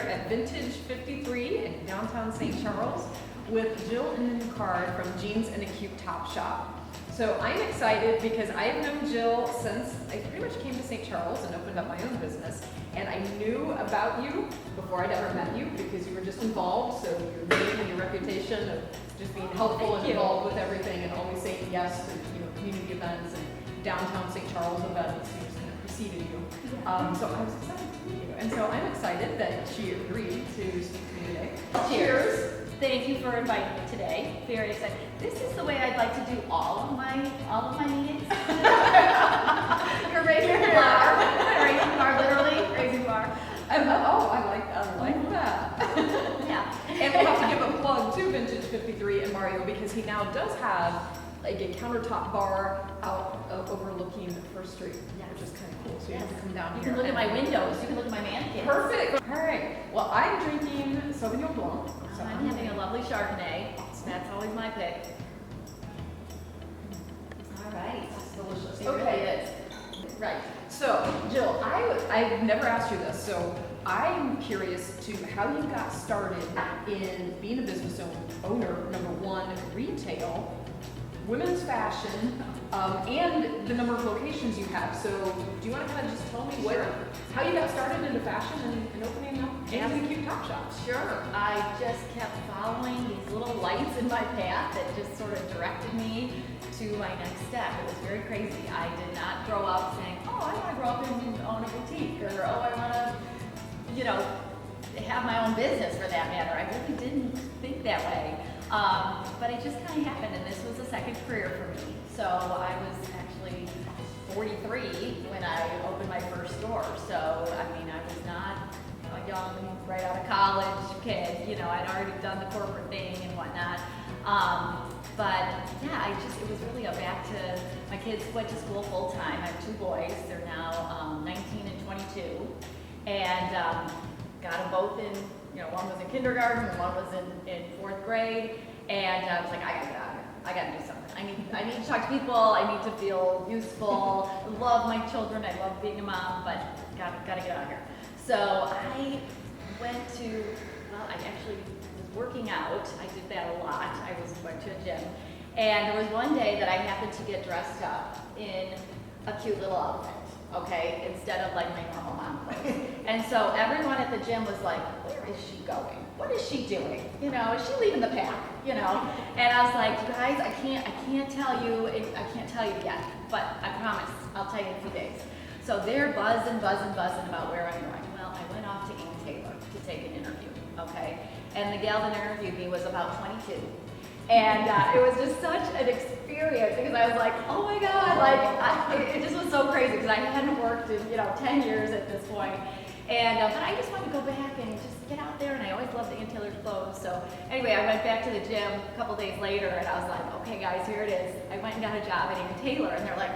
at Vintage 53 in downtown St. Charles with Jill and Imming Card from Jeans and a Cute Top Shop. So I'm excited because I have known Jill since I pretty much came to St. Charles and opened up my own business. And I knew about you before I'd ever met you because you were just involved. So your name and your reputation of just being helpful and involved with everything and always saying yes to community events and downtown St. Charles events. You just kind of preceded you. So I was excited to meet you. And so I'm excited that she agreed to speak to me today. Cheers. Thank you for inviting me today. Very excited. This is the way I'd like to do all of my meetings. You're raising the bar. Raising the bar, literally raising the bar. I like that. Yeah. And we'll have to give a plug to Vintage 53 and Mario because he now does have like a countertop bar out overlooking First Street, which is kind of cool. So you have to come down here. You can look at my windows. You can look at my mannequins. Perfect. All right. Well, I'm drinking Sauvignon Blanc. So I'm having a lovely Chardonnay. That's always my pick. All right. It's delicious. It really is. Right. So, Jill, I've never asked you this, so I'm curious to how you got started in being a business owner, number one, retail, women's fashion, and the number of locations you have. So, do you want to kind of just tell me how you got started into fashion and opening up Jeans and Cute Top Shops? Sure. I just kept following these little lights in my path that just sort of directed me to my next step. It was very crazy. I did not grow up saying, oh, I want to grow up and own a boutique, or oh, I want to, have my own business for that matter. I really didn't think that way. But it just kind of happened, and this was a second career for me. So I was actually 43 when I opened my first store. So, I mean, I was not a young, right out of college kid. I'd already done the corporate thing and whatnot. But yeah, it was really back to, my kids went to school full time. I have two boys. They're now 19 and 22. And got them both in, one was in kindergarten and one was in fourth grade. And I was like, I gotta get out of here. I gotta do something. I need to talk to people. I need to feel useful. I love my children. I love being a mom, but gotta get out of here. So I went to, I actually was working out. I did that a lot. I went to a gym. And there was one day that I happened to get dressed up in a cute little outfit, okay, instead of like my normal mom clothes. And so everyone at the gym was like, where is she going? What is she doing? Is she leaving the pack? And I was like, you guys, I can't tell you yet, but I promise I'll tell you in a few days. So they're buzzing about where I'm going. Well, I went off to Ann Taylor to take an interview, okay? And the gal that interviewed me was about 22. And it was just such an experience because I was like, oh my God, it just was so crazy because I hadn't worked in, 10 years at this point. And, but I just wanted to go back and just get out there, and I always loved Ann Taylor's clothes. So anyway, I went back to the gym a couple days later, and I was like, okay guys, here it is. I went and got a job at Ann Taylor, and they're like,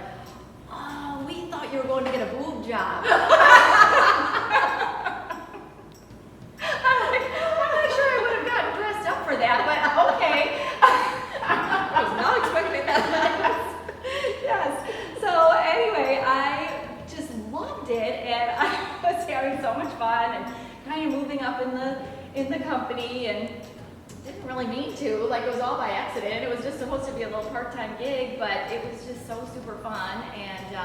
oh, we thought you were going to get a boob job. I'm not sure I would have gotten dressed up for that, but okay. I was not expecting that. Yes. So anyway, I just loved it, and I was having so much fun and kind of moving up in the company, and didn't really mean to. Like, it was all by accident. It was just supposed to be a little part-time gig, but it was just so super fun. And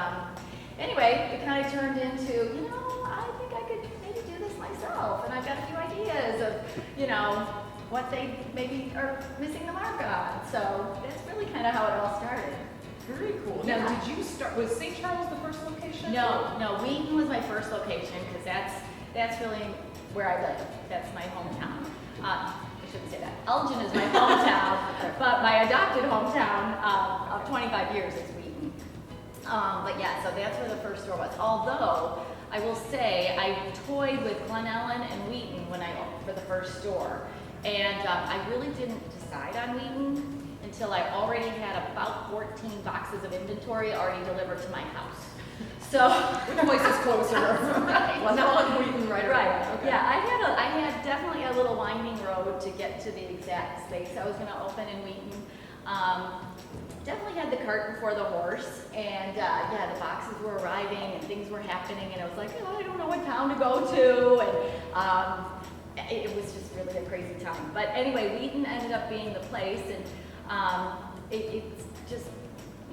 anyway, it kind of turned into, I think I could maybe do this myself. And I've got a few ideas of, what they maybe are missing the mark on. So that's really kind of how it all started. Very cool. Now, did you start, was St. Charles the first location? No, Wheaton was my first location because that's really where I live. That's my hometown. I shouldn't say that. Elgin is my hometown, but my adopted hometown of 25 years is Wheaton. But yeah, so that's where the first store was. Although, I will say, I toyed with Glen Ellen and Wheaton when I opened for the first store. And I really didn't decide on Wheaton until I already had about 14 boxes of inventory already delivered to my house. So which place is closer? Right. Well, not on Wheaton, right? Okay. Yeah, I had definitely a little winding road to get to the exact space I was going to open in Wheaton. Definitely had the cart before the horse, and yeah, the boxes were arriving and things were happening, and I was like, oh, I don't know what town to go to, and it was just really a crazy time. But anyway, Wheaton ended up being the place, and it just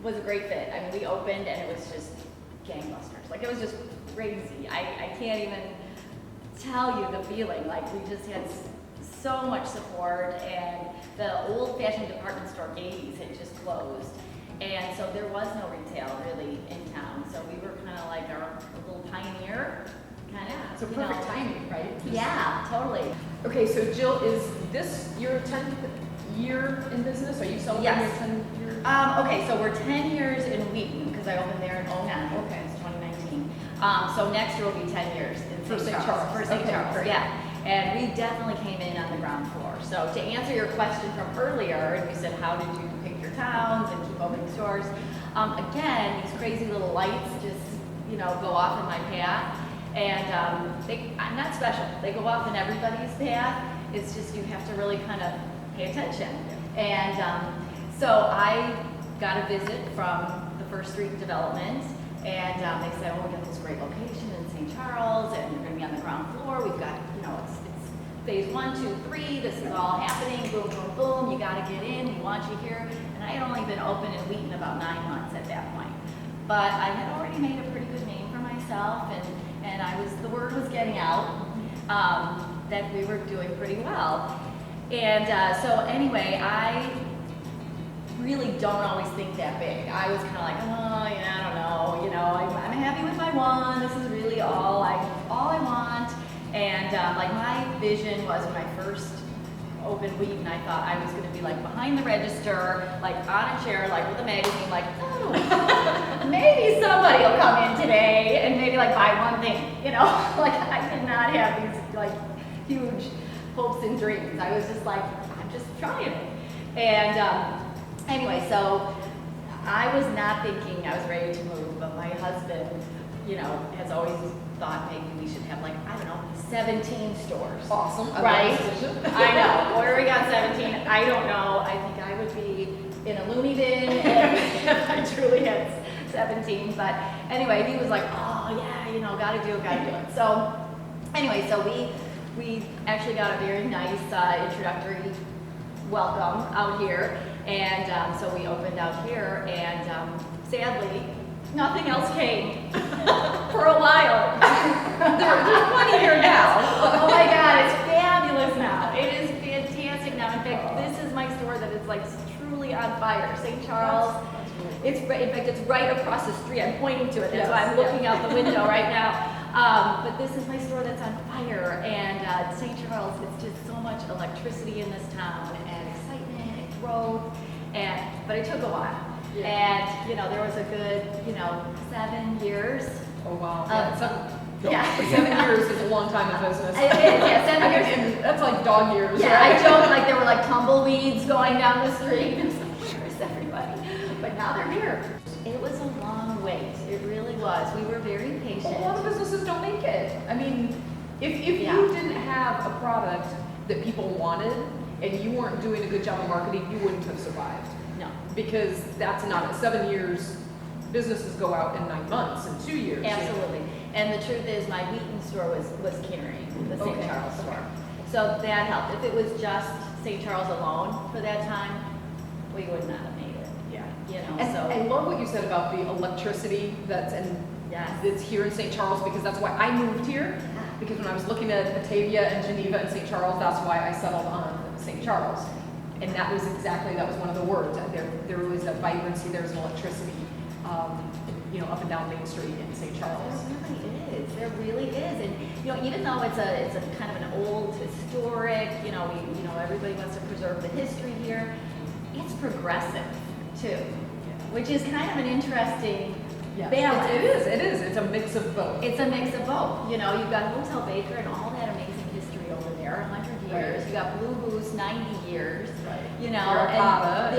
was a great fit. I mean, we opened and it was just gangbusters. Like, it was just crazy. I can't even tell you the feeling. Like, we just had so much support, and the old-fashioned department store, 80s, had just closed. And so there was no retail really in town. So we were kind of like our little pioneer, kind of. So perfect timing, right? Yeah, totally. Okay, so Jill, is this your 10th year in business? Are you celebrating Yes. your 10 years? Okay, so we're 10 years in Wheaton, because I opened there in '09. Okay. It's 2019. So next year will be 10 years in For St. St. Charles. Charles. For St. Okay, Charles, great. yeah. And we definitely came in on the ground floor. So to answer your question from earlier, and you said, how did you pick your towns and keep opening stores? Again, these crazy little lights just, go off in my path. And I'm not special. They go off in everybody's path. It's just you have to really kind of pay attention. And so I got a visit from the First Street Development, and they said, oh, we got this great location in St. Charles, and you're going to be on the ground floor. We've got, it's phase 1, 2, 3. This is all happening. Boom, boom, boom. You got to get in. We want you here. And I had only been open in Wheaton about 9 months at that point. But I had already made a pretty good name for myself, and the word was getting out that we were doing pretty well. And so anyway, I really don't always think that big. I was kind of like, oh, yeah, I don't know, I'm happy with my one. This is really all I want. And like, my vision was when I first opened Wheaton, I thought I was going to be like behind the register, like on a chair, like with a magazine, like, oh, maybe somebody will come in today and maybe like buy one thing, like I did not have these like huge hopes and dreams. I was just like, I'm just trying it. And anyway, so I was not thinking I was ready to move, but my husband, has always thought maybe we should have like, I don't know, 17 stores. Awesome. Right? I know. Where we got 17, I don't know. I think I would be in a loony bin if I truly had 17. But anyway, he was like, oh yeah, gotta do it. So anyway, so we actually got a very nice introductory welcome out here. And so we opened out here, and sadly, nothing else came for a while. There's plenty here now. Oh my God, it's fabulous now. It is fantastic now. In fact, this is my store that is like truly on fire. St. Charles. In fact, it's right across the street. I'm pointing to it. That's why I'm looking out the window right now. But this is my store that's on fire. And St. Charles, it's just so much electricity in this town, and excitement and growth. But it took a while. Yeah. And, there was a good, 7 years. Oh, wow. Yeah. 7 years is a long time in business. It is, yeah, 7 years. And that's like dog years, Yeah, right? I joked like there were like tumbleweeds going down the street. It's like, where's everybody? But now they're here. It was a long wait. It really was. We were very patient. A lot of businesses don't make it. I mean, if you didn't have a product that people wanted and you weren't doing a good job of marketing, you wouldn't have survived. No. Because that's not it. 7 years, businesses go out in 9 months and 2 years. Absolutely. And the truth is, my Wheaton store was carrying the St. Okay. Charles store. So that helped. If it was just St. Charles alone for that time, we would not have made it. Yeah. And I love what you said about the electricity that's here in St. Charles, because that's why I moved here. Yeah. Because when I was looking at Batavia and Geneva and St. Charles, that's why I settled on St. Charles. And that was one of the words. There was a vibrancy, there was an electricity, up and down Main Street in St. Charles. There really is. And even though it's a kind of an old historic, everybody wants to preserve the history here, it's progressive too, which is kind of an interesting balance. It is. It's a mix of both. It's a mix of both. You've got Hotel Baker and all that amazing history over there, 100 years. Right. You got Blue Goose, 90 years. Right. The Arcada.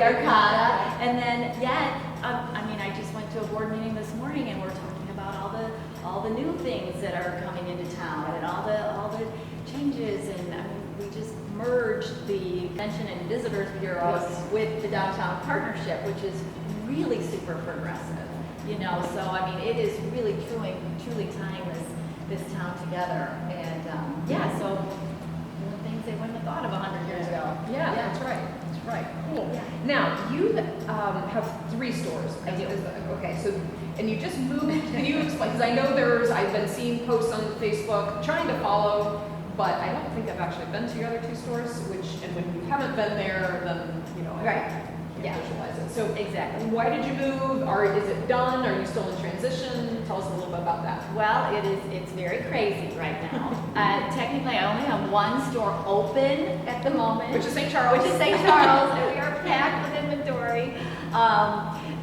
And then yet, I just went to a board meeting this morning, and we're talking about all the new things that are coming into town, and all the changes, and we just merged the Convention and Visitors Bureau with the Downtown Partnership, which is really super progressive. So it is really truly tying this town together, and so right, cool. Yeah. Now, you have 3 stores. I do. Okay, so, and you just moved, can you explain, because I know I've been seeing posts on Facebook, trying to follow, but I don't think I've actually been to your other 2 stores, and when you haven't been there, then, Right. I Yeah. can't visualize it. So, Exactly. why did you move? Is it done? Are you still in transition? Tell us a little bit about that. Well, it's very crazy right now. Technically, I only have 1 store open at the moment. Which is St. Charles. Which is St. Charles, and we are packed with inventory.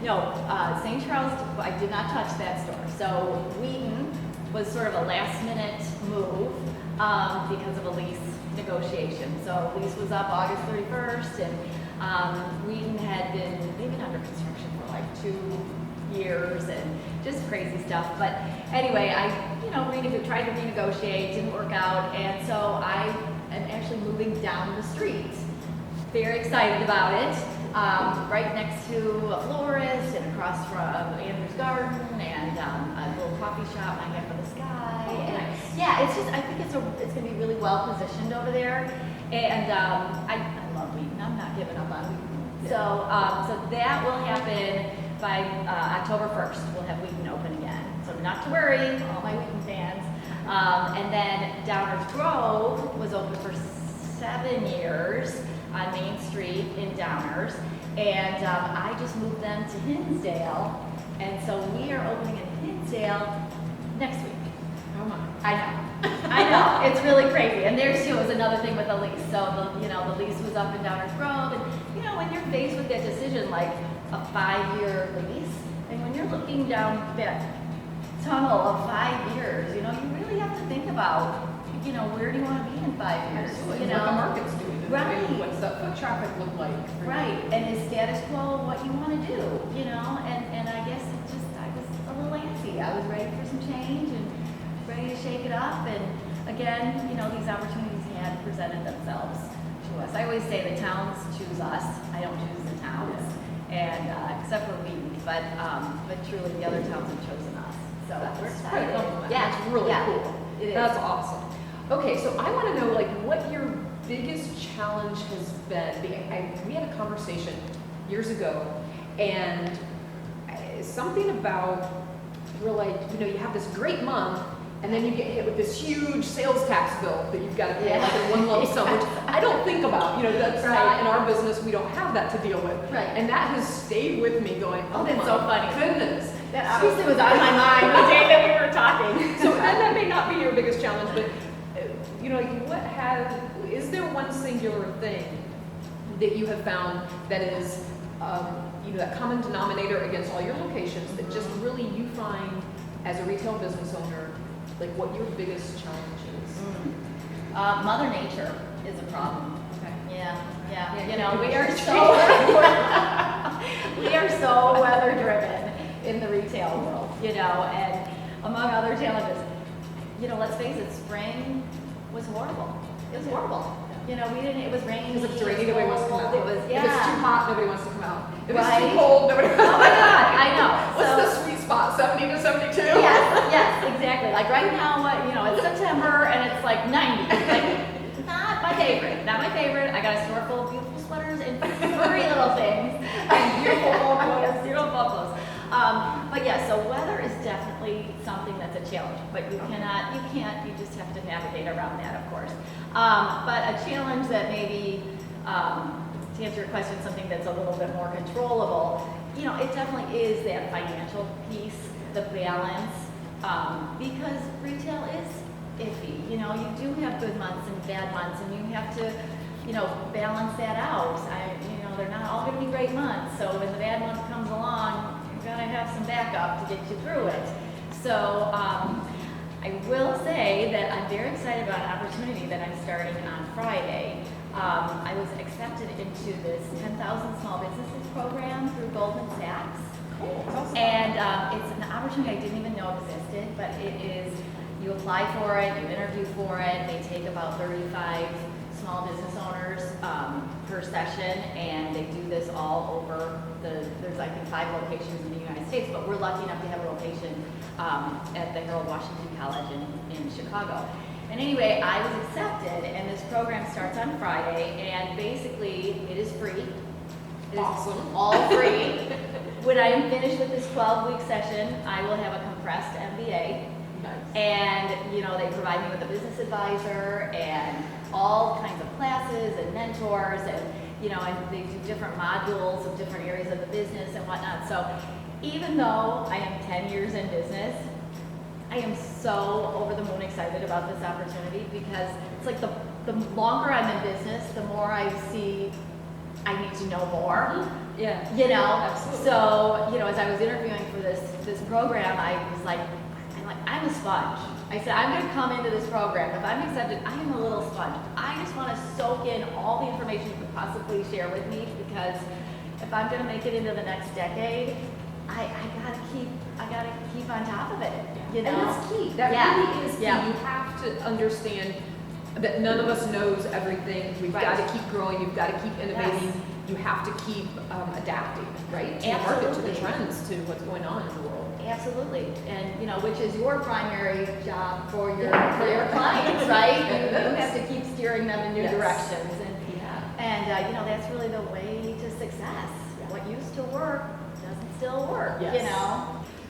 No, St. Charles, I did not touch that store. So Wheaton was sort of a last minute move because of a lease negotiation. So lease was up August 31st, and Wheaton had they've been under construction for like 2 years and just crazy stuff. But anyway, I tried to renegotiate, didn't work out, and so I am actually moving down the street. Very excited about it. Right next to a florist and across from Andrew's Garden and a little coffee shop, My Half of the Sky. Oh, And nice. yeah, I think it's going to be really well positioned over there. And I love Wheaton. I'm not giving up on Wheaton. So that will happen by October 1st. We'll have Wheaton open again. So not to worry, all my Wheaton fans. And then Downers Grove was open for 7 years on Main Street in Downers, and I just moved them to Hinsdale, and so we are opening in Hinsdale next week. Oh my. I know, it's really crazy, and there's too was another thing with the lease. So the lease was up in Downers Grove, and when you're faced with that decision, like a 5-year lease, and when you're looking down that tunnel of 5 years, you really have to think about, where do you want to be in 5 years? Absolutely. What the market's doing. Right. What's the foot traffic look like? Right, and is status quo what you want to do, and I guess I was a little antsy. I was ready for some change and ready to shake it up, and again, these opportunities had presented themselves to us. I always say the towns choose us, I don't choose the towns, and except for Wheaton, but truly the other towns have chosen us. So we're That's quite a excited. compliment. Yeah, That's really yeah, cool. it is. That's awesome. Okay, so I want to know what your biggest challenge has been. We had a conversation years ago, and something about we're like, you have this great month, and then you get hit with this huge sales tax bill that you've got to pay like in one lump sum, which I don't think about. That's not in our business. We don't have that to deal with. Right. And that has stayed with me going, oh, That's my so funny. goodness. That obviously was on my mind the day that we were talking. So, and that may not be your biggest challenge, but is there one singular thing that you have found that is, that common denominator against all your locations that just really you find as a retail business owner, like what your biggest challenge is? Mother Nature is a problem. Okay. Yeah. We are so weather driven in the retail world, and among other challenges, let's face it, spring was horrible. It was horrible. It was rainy. Is it rainy? Nobody wants to come out. It was, If it's too hot, nobody wants to come out. If it's Right. too cold, nobody wants to Oh come my out. God, I know. What's So- the sweet spot? 70 to 72? Yes, exactly. Like right now, it's September and it's like 90. Like, not my favorite. Not my favorite. I got a store full of beautiful sweaters and furry little things and beautiful buffaloes. But yeah, so weather is definitely something that's a challenge. But you just have to navigate around that, of course. But a challenge that maybe, to answer your question, something that's a little bit more controllable, it definitely is that financial piece, the balance, because retail is iffy. You do have good months and bad months, and you have to, balance that out. They're not all going to be great months, so when the bad month comes along, you've got to have some backup to get you through it. So I will say that I'm very excited about an opportunity that I'm starting on Friday. I was accepted into this 10,000 Small Businesses program through Goldman Sachs. Cool. Awesome. And it's an opportunity I didn't even know existed, but it is, you apply for it, you interview for it, they take about 35 small business owners per session, and they do this all over there's I think 5 locations in the United States, but we're lucky enough to have a location at the Harold Washington College in Chicago. And anyway, I was accepted, and this program starts on Friday, and basically it is free. It is Awesome. all free. When I am finished with this 12-week session, I will have a compressed MBA. Nice. And, you know, they provide me with a business advisor and all kinds of classes and mentors, and, you know, and they do different modules of different areas of the business and whatnot. So even though I am 10 years in business, I am so over the moon excited about this opportunity, because it's like the longer I'm in business, the more I see I need to know more. Yeah. You know, Absolutely. so, you know, as I was interviewing for this program, I was like, I'm a sponge. I said, I'm going to come into this program. If I'm accepted, I am a little sponge. I just want to soak in all the information you could possibly share with me, because if I'm going to make it into the next decade, I gotta keep on top of it. You know, And that's key. That really is key. Yeah. You have to understand that none of us knows everything. We've Right. got to keep growing. You've got to keep innovating. Yes. You have to keep adapting, right? To the market, to the Absolutely. trends, to what's going on in the world. Absolutely, and you know, which is your primary job for your clients, right? You have to keep steering them in new Yes. directions, Yeah. and you know, that's really the way to success. What used to work doesn't still work. Yes. You know.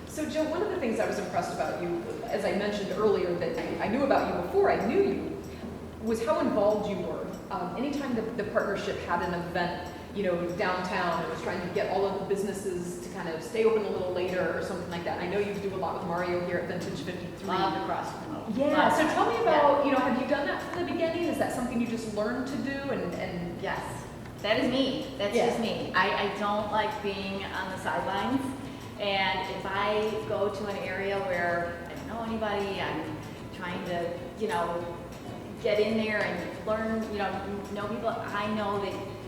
So Jill, one of the things I was impressed about you, as I mentioned earlier, that I knew about you before I knew you, was how involved you were. Anytime the partnership had an event, you know, downtown, and was trying to get all of the businesses to kind of stay open a little later or something like that. I know you do a lot with Mario here at Vintage 53. Love to cross promote. Yeah, so tell me about, you know, have you done that from the beginning? Is that something you just learned to do? And Yes, that is me. That's Yeah. just me. I don't like being on the sidelines. And if I go to an area where I don't know anybody, I'm trying to, you know, get in there and learn, you know people, I know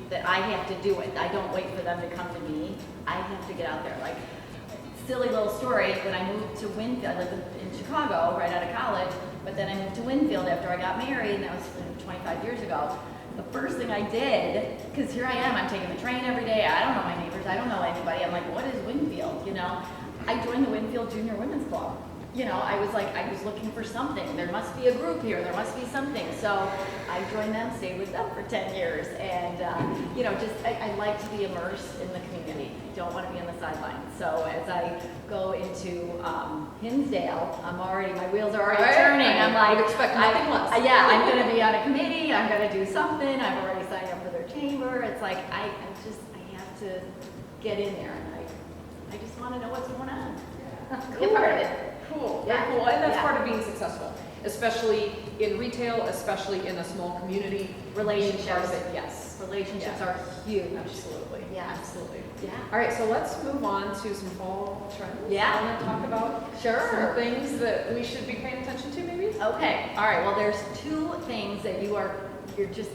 that I have to do it. I don't wait for them to come to me. I have to get out there. Like, silly little story, when I moved to Winfield, I lived in Chicago right out of college, but then I moved to Winfield after I got married, and that was 25 years ago. The first thing I did, because here I am, I'm taking the train every day, I don't know my neighbors, I don't know anybody, I'm like, what is Winfield, you know? I joined the Winfield Junior Women's Club. You know, I was looking for something. There must be a group here, there must be something. So I joined them, stayed with them for 10 years, and you know, just I like to be immersed in the community. Don't want to be on the sidelines. So as I go into Hinsdale, my wheels are already turning. I'm I like, would expect nothing less. yeah, I'm going to be on a committee. I'm going to do something. I've already signed up for their chamber. It's like I have to get in there, and I just want to know what's going on. Be a part of it. Cool, Yeah. very cool. And that's Yeah. part of being successful, especially in retail, especially in a small community. Relationships. Being part of it, yes. Relationships Yeah. are huge. Absolutely. Yeah. Absolutely. Yeah. All right, so let's move on to some fall trends. Yeah. I want to talk about Sure. some things that we should be paying attention to, maybe? Okay. All right. Well, there's two things that you're just,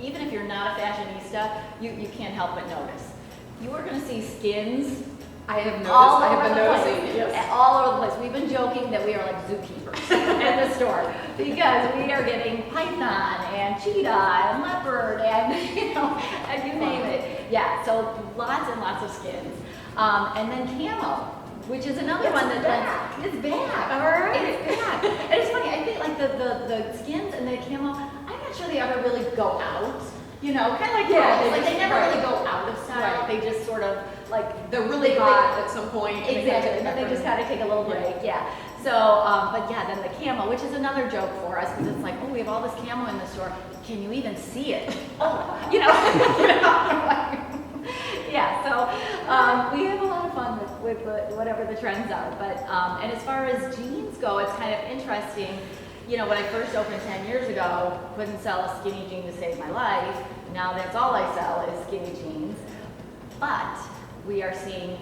even if you're not a fashionista, you can't help but notice. You are going to see skins I have noticed. all I over have the been place. noticing. Yes. All over the place. We've been joking that we are like zookeepers at the store, because we are getting python and cheetah and leopard and and you name it. Yeah. So lots and lots of skins, and then camo, which is another one It's that's back. it's back. All right. It's back. And it's funny. I think like the skins and the camo, I'm not sure they ever really go out. You know, kind of like Yeah, clothes. they Like they just- never right. really go out of style. Right. They just sort of like They're really they- hot at some point. and they kinda Exactly, take and then they back just burner. gotta take a little Yeah. break, yeah. So, but yeah, then the camo, which is another joke for us, because it's like, oh, we have all this camo in the store, can you even see it? Oh, yeah, so we have a lot of fun with whatever the trends are, but, and as far as jeans go, it's kind of interesting. You know, when I first opened 10 years ago, couldn't sell a skinny jean to save my life. Now that's all I sell is skinny jeans. But we are seeing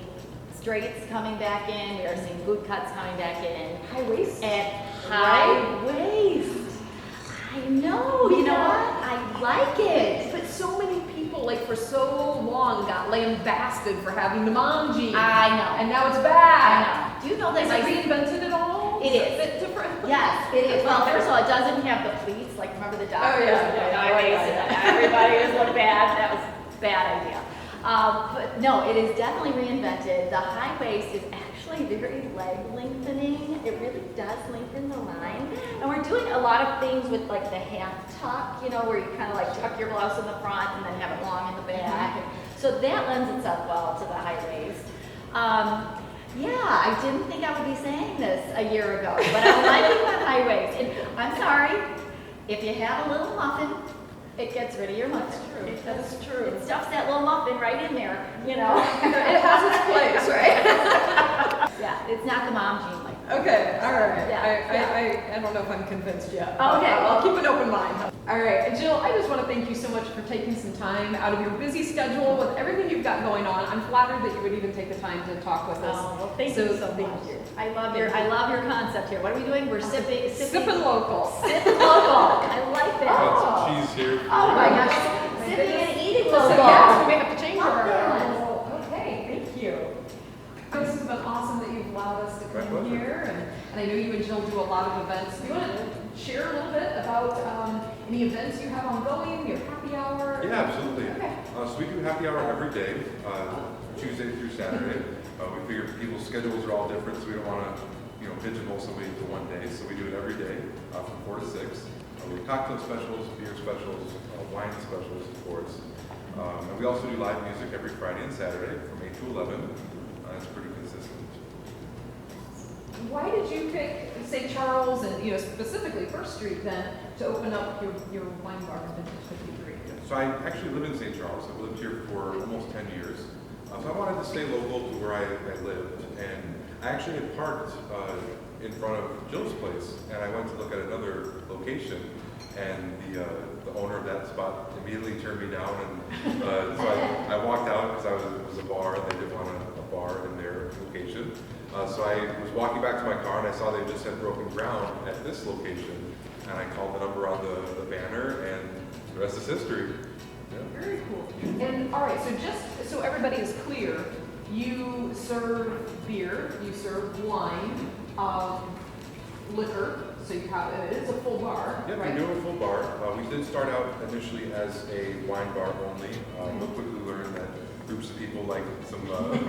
straights coming back in, we are seeing boot cuts coming back in. High waist. And high waist. I know, you know what? I like it. But so many people, like for so long, got lambasted for having the mom jeans. I know. And now it's I back. know. Do you know that Is it reinvented at all? It Is is. a bit different? Yes, it is. Well, first of all, it doesn't have the pleats, like remember the doctors? Oh, yeah, with the yeah, high yeah, waist yeah, and yeah. everybody was looked bad. That was a bad idea. But no, it is definitely reinvented. The high waist is actually very leg lengthening. It really does lengthen the line. And we're doing a lot of things with like the half tuck, you know, where you kind of like tuck your blouse in the front and then have it long in the back. And so that lends itself well to the high waist. Yeah, I didn't think I would be saying this a year ago, but I'm liking that high waist. And I'm sorry, if you have a little muffin, it gets rid of your muffin. That's true. It stuffs that little muffin right in there, you know. It has its place, right? Yeah, it's not the mom jean like. Okay, all right. Yeah, I don't know if I'm convinced yet. Okay. I'll keep an open mind. All right, Jill, I just want to thank you so much for taking some time out of your busy schedule with everything you've got going on. I'm flattered that you would even take the time to talk with us. Oh, well, thank you so much. I love your concept here. What are we doing? We're sipping local. Sipping local. I like that. Got some cheese here. Oh my gosh. Sipping and eating local. Yes, we make up the change Love order. that. Okay, thank you. This has been awesome that you've allowed us to My come pleasure. here, and I know you and Jill do a lot of events. Do you want to share a little bit about any events you have ongoing, your happy hour? Yeah, absolutely. Okay. So we do happy hour every day, Tuesday through Saturday. We figure people's schedules are all different, so we don't want to, pigeonhole somebody to one day. So we do it every day from 4 to 6. We have cocktail specials, beer specials, wine specials, of course. And we also do live music every Friday and Saturday from 8 to 11. It's pretty consistent. Why did you pick St. Charles and specifically First Street then to open up your wine bar in Vintage 53? So I actually live in St. Charles. I've lived here for almost 10 years. So I wanted to stay local to where I lived, and I actually had parked in front of Jill's place, and I went to look at another location, and the owner of that spot immediately turned me down, and so I walked out because it was a bar, and they didn't want a bar in their location. So I was walking back to my car, and I saw they just had broken ground at this location, and I called the number on the banner, and the rest is history. Yeah. Very cool. And all right, so just so everybody is clear, you serve beer, you serve wine, liquor. So you have it's a full bar, Yeah, right? we do a full bar. We did start out initially as a wine bar only, but quickly learned that groups of people like some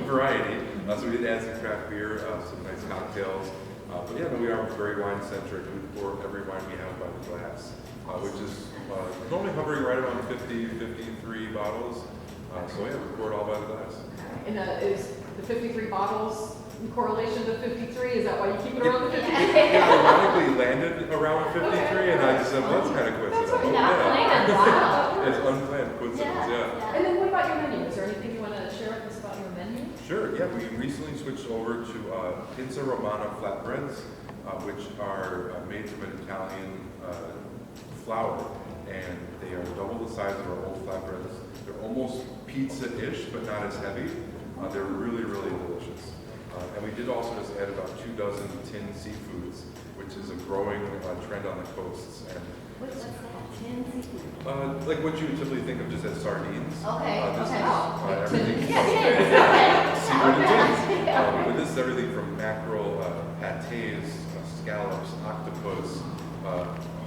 variety. So we did add some craft beer, some nice cocktails. But yeah, no, we are very wine centric. We pour every wine we have by the glass, which is normally hovering right around 50, 53 bottles. So yeah, we pour it all by the glass. And is the 53 bottles in correlation to 53? Is that why you keep it around the 53? It ironically landed around 53, and I just said, well, that's kind of coincidental. Not planned. Wow. It's unplanned coincidence, yeah. And then what about your menu? Is there anything you want to share with us about your menu? Sure, yeah, we recently switched over to Pizza Romana flatbreads, which are made from an Italian flour, and they are double the size of our old flatbreads. They're almost pizza-ish, but not as heavy. They're really, really delicious. And we did also just add about 24 tin seafoods, which is a growing trend on the coasts. And What's that? Tin seafood? like what you would typically think of just as sardines. Okay, This okay. is everything. Yeah, Seafood and tins. Yeah. But this is everything from mackerel, patés, scallops, octopus,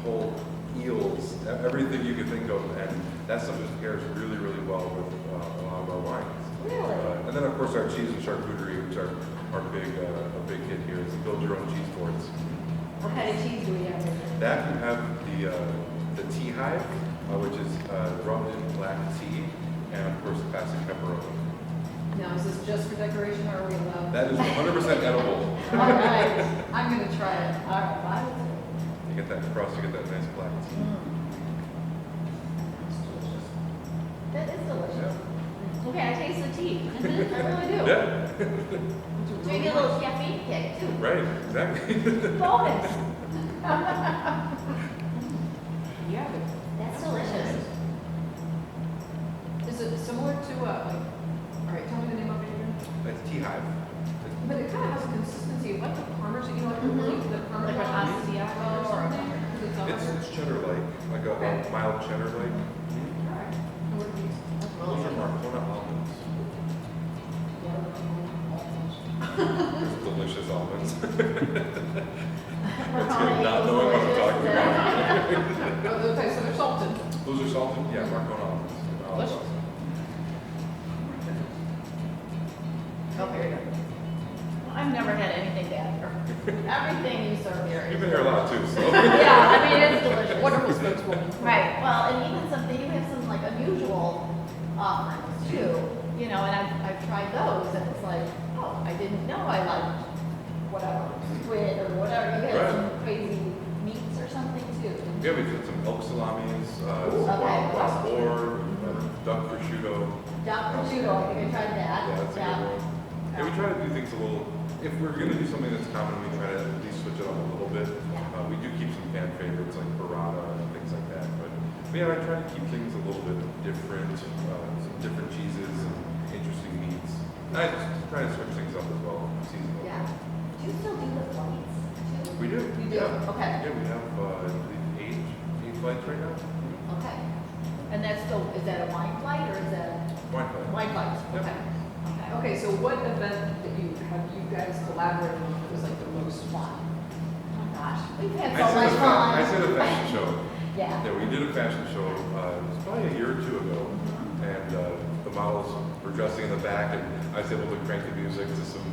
whole eels, everything you can think of. And that stuff just pairs really, really well with a lot of our wines. Really? And then of course our cheese and charcuterie, which are a big hit here, is build your own cheese boards. What kind of cheese do we have here? That you have the tea hive, which is rum in black tea, and of course classic pepperoni. Now, is this just for decoration or are we allowed? That is 100% edible. All right, I'm going to try it. All right, bye. You get that crust, you get that nice black tea. That is delicious. Yeah. Okay, I taste the tea. I really do. Yeah. Do we get a little caffeine kick too? Right, exactly. Bonus. Yeah. That's delicious. Is it similar to all right, tell me the name of it again. That's tea hive. But it kind of has a consistency of like the Parmesan, like Mhm. the Parmesan Like an Asiago or something. It's cheddar-like, a mild cheddar-like. Alright. And what do you use? Those are Marcona almonds. There's delicious almonds. That's good, not knowing what I'm talking about. Okay, so they're salted. Those are salted, yeah, Marcona almonds. Delicious. Oh, very good. I've never had anything bad here. Everything you serve here is. You've been here a lot too, so. Yeah, I mean, it's delicious. Wonderful spokeswoman. Right, well, and even something, you have some like unusual offerings too, you know, and I've tried those and it's like, oh, I didn't know I liked whatever, squid or whatever. You had some crazy meats or something too. Yeah, we've had some elk salamis, some Okay. wild boar, duck prosciutto. Duck prosciutto, I think I tried that. Yeah, that's a good one. Yeah, we try to do things a little, if we're gonna do something that's common, we try to at least switch it up a little bit. We do keep some fan favorites like burrata and things like that, but yeah, I try to keep things a little bit different, some different cheeses and interesting meats. And I just try to switch things up as well, seasonal. Yeah. Do you still do the flights too? We do. You do? Yeah. Okay. Yeah, we have, I believe, eight flights right now. Okay. And that's still, is that a wine flight or is that? Wine flight. Wine flights, Yep. okay. Okay, so what event that you guys collaborated on that was like the most fun? Oh my gosh, we've had I so much fun. said a fashion show. Yeah. Yeah, we did a fashion show, it was probably a year or two ago, and the models were dressing in the back, and I was able to crank the music to some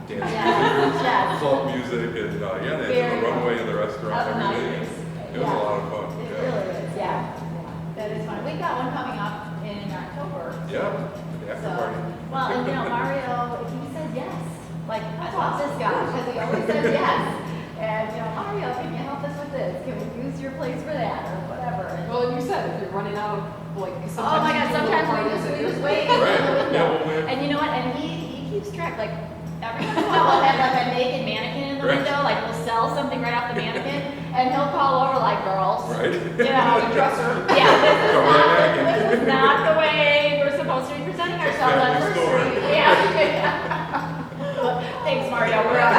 dance music, Yes. folk music, and yeah, they had Very the runway fun. in the restaurant and everything. It was a lot of fun. It Yeah. really is, yeah. That is fun. We've got one coming up in October. Yeah, the after party. Well, and you know, Mario, he said yes. Like, I love this guy because he always says yes. And, you know, Mario, can you help us with this? Can we use your place for that or whatever? And, Well, and you said if you're running out of, like, oh my God, sometimes we just wait in the Right. window. Yeah, we'll wait. And you know what? And he keeps track. Like, every once in a while, we'll have like a naked mannequin in the Right. window. Like, we'll sell something right off the mannequin. And he'll call over like, girls. Right? You know, the dresser. yeah, Don't wear a mannequin. this is not the way we're supposed to be presenting ourselves on Family the store. street. Yeah. Thanks, Mario. We're out.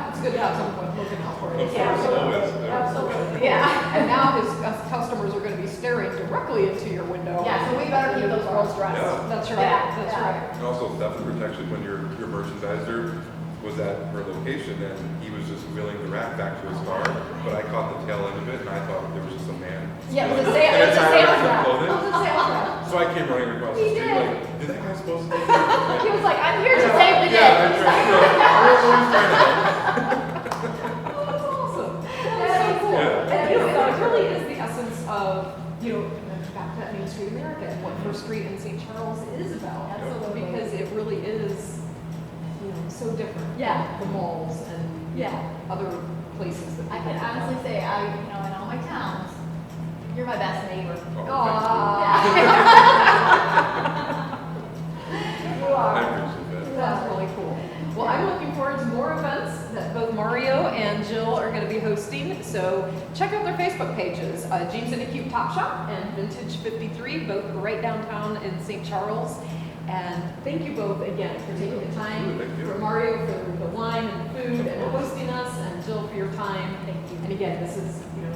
It's good to have someone looking out for Of you. course, always. Yeah. Absolutely. Yeah. And now his customers are gonna be staring directly into your window. Yeah, so we better keep those girls dressed. Yeah. That's right, Yeah, that's yeah. right. And also theft protection when your merchandiser was at her location and he was just wheeling the rack back to his car, but I caught the tail end of it and I thought there was just a man. Yeah, it was a stealing sale- it was a an entire sales rack of rep. clothing. It was a sales rep. So I came running across the He street did. like, is that guy supposed to be He was like, I'm here to save the day. Yeah, I'm trying to always trying to help. Oh, that's awesome. That's That's so cool. Yeah. And you know, it really is the essence of, you know, back to that Main Street America and what First Street in St. Charles is about. Absolutely. Because it really is, you know, so different. Yeah. from the malls and Yeah. other places that I people can go. honestly say, you know, in all my towns, you're my best neighbor. Oh, Aw. You I are. appreciate that. That's really cool. Well, I'm looking forward to more events that both Mario and Jill are going to be hosting. So check out their Facebook pages, Jeans and a Cute Top Shop and Vintage 53, both right downtown in St. Charles. And thank you both again for taking the time. Thank you. For Mario for the wine and food and hosting us, and Jill for your time. Thank you. And again, this is, you know,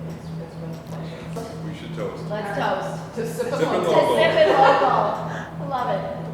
it's been a pleasure. We should toast. Let's toast. To sip Sippin' along. To local. Sippin' local. Love it.